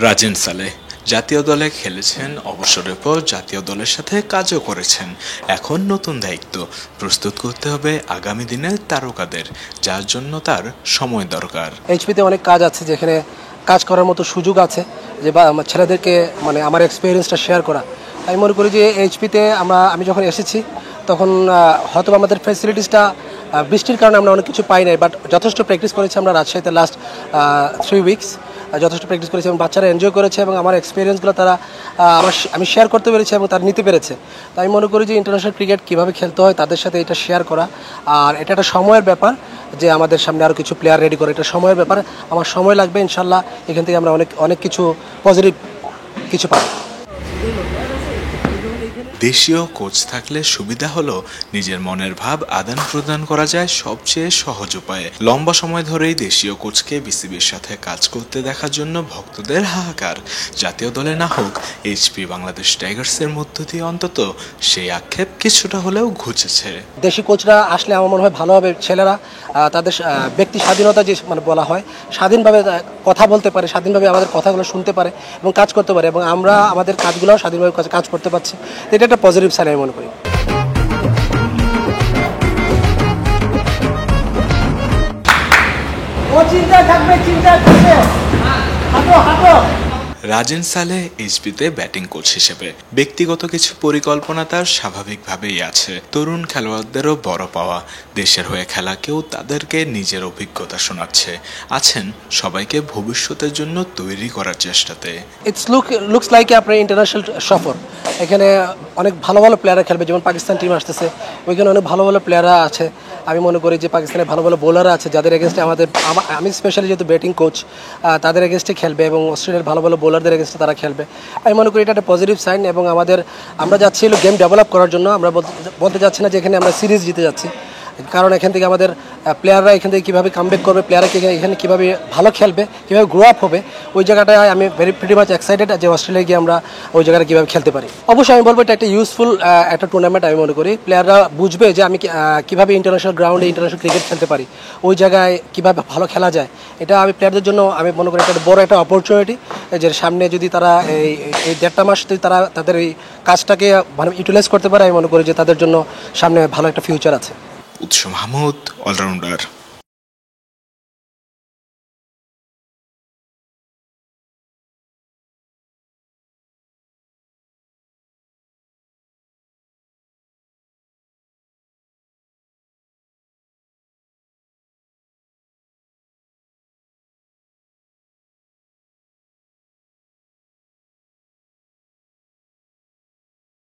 রাজিন সালেহ জাতীয় দলে খেলেছেন, অবসরের পর জাতীয় দলের সাথে কাজও করেছেন। এখন নতুন দায়িত্ব প্রস্তুত করতে হবে আগামী দিনের তারকাদের, যার জন্য তার সময় দরকার। এইচপিতে অনেক কাজ আছে, যেখানে কাজ করার মতো সুযোগ আছে, যে বা আমার ছেলেদেরকে মানে আমার এক্সপিরিয়েন্সটা শেয়ার করা। আমি মনে করি যে এইচপিতে আমি যখন এসেছি তখন হয়তো আমাদের ফ্যাসিলিটিসটা বৃষ্টির কারণে আমরা অনেক কিছু পাই নাই, বাট যথেষ্ট প্র্যাকটিস করেছি আমরা রাজশাহীতে লাস্ট 3 উইকস। যথেষ্ট প্র্যাকটিস করেছি এবং বাচ্চারা এনজয় করেছে এবং আমার এক্সপিরিয়েন্সগুলো তারা আমি শেয়ার করতে পেরেছি এবং তারা নিতে পেরেছে। তাই আমি মনে করি যে ইন্টারন্যাশনাল ক্রিকেট কীভাবে খেলতে হয় তাদের সাথে এটা শেয়ার করা, আর এটা একটা সময়ের ব্যাপার যে আমাদের সামনে আরও কিছু প্লেয়ার রেডি করে, এটা সময়ের ব্যাপার। আমার সময় লাগবে, ইনশাল্লাহ এখান থেকে আমরা অনেক কিছু পজিটিভ কিছু পাবো। দেশীয় কোচ থাকলে সুবিধা হলো নিজের মনের ভাব আদান প্রদান করা যায় সবচেয়ে সহজ উপায়ে। লম্বা সময় ধরেই দেশীয় কোচকে বিসিবির সাথে কাজ করতে দেখার জন্য ভক্তদের হাহাকার। জাতীয় দলে না হোক, এইচপি বাংলাদেশ টাইগার্সের মধ্য দিয়ে অন্তত সেই আক্ষেপ কিছুটা হলেও ঘুচেছে। দেশি কোচরা আসলে আমার মনে হয় ভালো হবে। ছেলেরা তাদের ব্যক্তি স্বাধীনতা যে মানে বলা হয়, স্বাধীনভাবে কথা বলতে পারে, স্বাধীনভাবে আমাদের কথাগুলো শুনতে পারে এবং কাজ করতে পারে, এবং আমরা আমাদের কাজগুলোও স্বাধীনভাবে কাজ করতে পারছি। এটা একটা পজিটিভ সাইন আমি মনে করি। রাজিন সালেহ এইচপিতে ব্যাটিং কোচ হিসেবে ব্যক্তিগত কিছু পরিকল্পনা তার স্বাভাবিকভাবেই আছে। তরুণ খেলোয়াড়দেরও বড় পাওয়া, দেশের হয়ে খেলাকেও তাদেরকে নিজের অভিজ্ঞতা শোনাচ্ছে। আছেন সবাইকে ভবিষ্যতের জন্য তৈরি করার চেষ্টাতে। লুকস লাইক আপনার ইন্টারন্যাশনাল সফর। এখানে অনেক ভালো ভালো প্লেয়াররা খেলবে, যেমন পাকিস্তান টিম আসতেছে, ওইখানে অনেক ভালো ভালো প্লেয়াররা আছে। আমি মনে করি যে পাকিস্তানের ভালো ভালো বোলাররা আছে, যাদের এগেনস্টে আমি স্পেশালি যেহেতু ব্যাটিং কোচ, তাদের এগেনস্টে খেলবে এবং অস্ট্রেলিয়ার ভালো ভালো বোলারদের এগেনস্টে তারা খেলবে। আমি মনে করি এটা একটা পজিটিভ সাইন, এবং আমরা যাচ্ছি গেম ডেভেলপ করার জন্য। আমরা বলতে যাচ্ছি না যে এখানে আমরা সিরিজ জিতে যাচ্ছি, কারণ এখান থেকে আমাদের প্লেয়াররা এখান থেকে কীভাবে কামব্যাক করবে, প্লেয়াররা এখানে কীভাবে ভালো খেলবে, কীভাবে গ্রো আপ হবে, ওই জায়গাটায় আমি প্রিটি মাচ এক্সাইটেড যে অস্ট্রেলিয়ায় গিয়ে আমরা ওই জায়গাটা কীভাবে খেলতে পারি। অবশ্যই আমি বলবো এটা একটা ইউজফুল একটা টুর্নামেন্ট। আমি মনে করি প্লেয়াররা বুঝবে যে আমি কীভাবে ইন্টারন্যাশনাল গ্রাউন্ডে ইন্টারন্যাশনাল ক্রিকেট খেলতে পারি, ওই জায়গায় কীভাবে ভালো খেলা যায়। এটা আমি প্লেয়ারদের জন্য আমি মনে করি একটা বড় একটা অপরচুনিটি, যে সামনে যদি তারা এই 1.5 মাস যদি তারা তাদের এই কাজটাকে মানে ইউটিলাইজ করতে পারে, আমি মনে করি যে তাদের জন্য সামনে ভালো একটা ফিউচার আছে। উৎস মাহমুদ, অলরাউন্ডার।